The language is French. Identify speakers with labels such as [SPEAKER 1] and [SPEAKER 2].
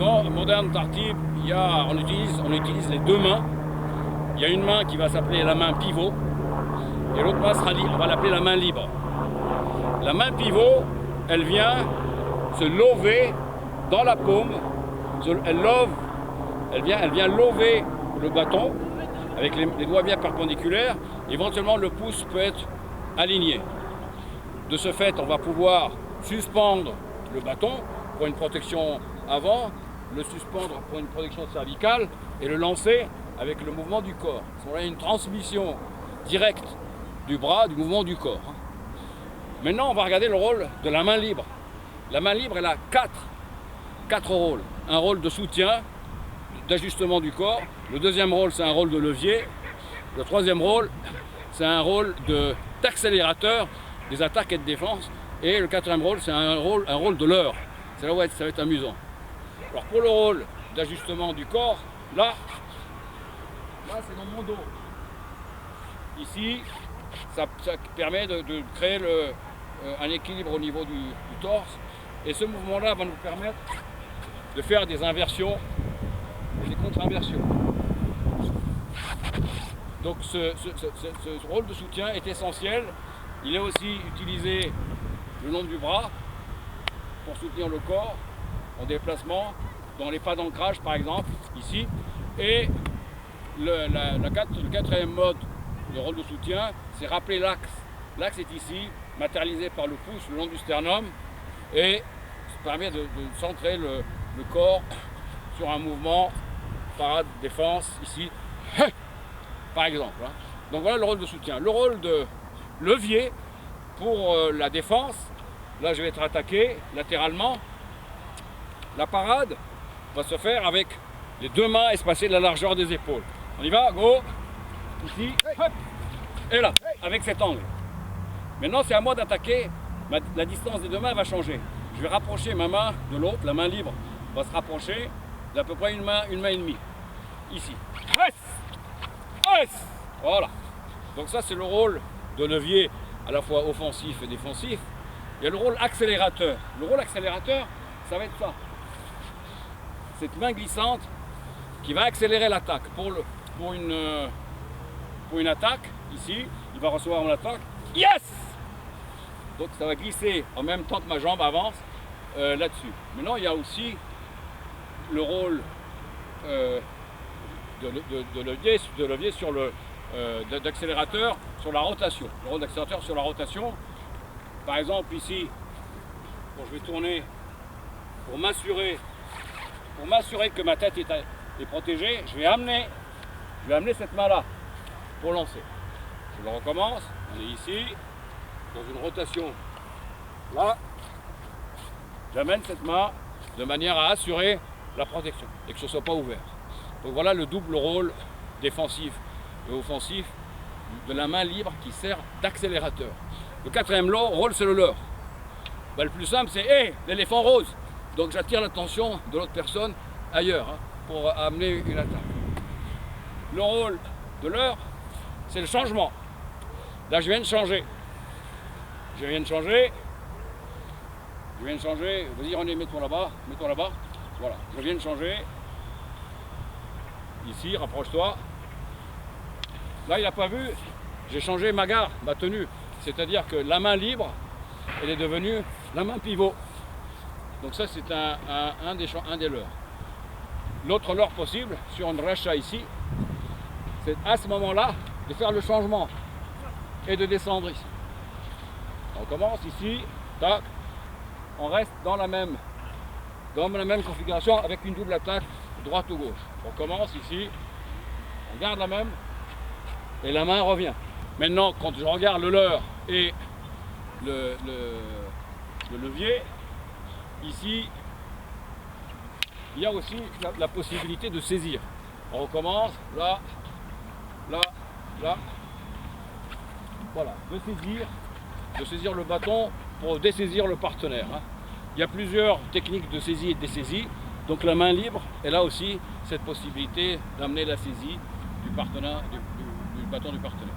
[SPEAKER 1] Dans Modern Tartib, on utilise les deux mains. Il y a une main qui va s'appeler la main pivot et l'autre main sera libre. On va l'appeler la main libre. La main pivot, elle vient se lever dans la paume. Elle vient lever le bâton avec les doigts bien perpendiculaires. Éventuellement, le pouce peut être aligné. De ce fait, on va pouvoir suspendre le bâton pour une protection avant, le suspendre pour une protection cervicale et le lancer avec le mouvement du corps. On a une transmission directe du bras, du mouvement du corps. Maintenant, on va regarder le rôle de la main libre. La main libre, elle a quatre rôles. Un rôle de soutien, d'ajustement du corps. Le deuxième rôle, c'est un rôle de levier. Le troisième rôle, c'est un rôle d'accélérateur des attaques et de défense. Et le quatrième rôle, c'est un rôle de leurre. C'est là où ça va être amusant. Alors pour le rôle d'ajustement du corps, là c'est dans mon dos. Ici, ça permet de créer un équilibre au niveau du torse. Et ce mouvement-là va nous permettre de faire des inversions et des contre-inversions. Donc ce rôle de soutien est essentiel. Il est aussi utilisé le long du bras pour soutenir le corps en déplacement, dans les pas d'ancrage par exemple, ici. Et le quatrième mode de rôle de soutien, c'est rappeler l'axe. L'axe est ici, matérialisé par le pouce le long du sternum, et ça permet de centrer le corps sur un mouvement parade, défense, ici, par exemple. Donc voilà le rôle de soutien. Le rôle de levier pour la défense, là je vais être attaqué latéralement. La parade va se faire avec les deux mains espacées de la largeur des épaules. On y va, go. Ici, hop, et là, avec cet angle. Maintenant, c'est à moi d'attaquer. La distance des deux mains va changer. Je vais rapprocher ma main de l'autre, la main libre va se rapprocher d'à peu près une main et demie. Ici. Voilà. Donc ça, c'est le rôle de levier à la fois offensif et défensif. Il y a le rôle accélérateur. Le rôle accélérateur, ça va être ça. Cette main glissante qui va accélérer l'attaque. Pour une attaque, ici, il va recevoir mon attaque. Yes! Donc ça va glisser en même temps que ma jambe avance là-dessus. Maintenant, il y a aussi le rôle de levier sur d'accélérateur sur la rotation. Le rôle d'accélérateur sur la rotation. Par exemple, ici, quand je vais tourner pour m'assurer que ma tête est protégée, je vais amener cette main-là pour lancer. Je le recommence, on est ici, dans une rotation. Là, j'amène cette main de manière à assurer la protection et que ce ne soit pas ouvert. Donc voilà le double rôle défensif et offensif de la main libre qui sert d'accélérateur. Le quatrième rôle, c'est le leurre. Le plus simple, c'est l'éléphant rose. Donc j'attire l'attention de l'autre personne ailleurs pour amener une attaque. Le rôle de leurre, c'est le changement. Là, je viens de changer. Vas-y, René, mets-toi là-bas. Voilà, je viens de changer. Ici, rapproche-toi. Là, il n'a pas vu, j'ai changé ma garde, ma tenue. C'est-à-dire que la main libre, elle est devenue la main pivot. Donc ça, c'est un des leurres. L'autre leurre possible, sur une racha ici, c'est à ce moment-là de faire le changement et de descendre ici. On commence ici, tac, on reste dans la même configuration avec une double attaque droite ou gauche. On commence ici, on garde la même et la main revient. Maintenant, quand je regarde le leurre et le levier, ici, il y a aussi la possibilité de saisir. On recommence, là, voilà, de saisir le bâton pour dessaisir le partenaire. Il y a plusieurs techniques de saisie et de dessaisie, donc la main libre, elle a aussi cette possibilité d'amener la saisie du bâton du partenaire.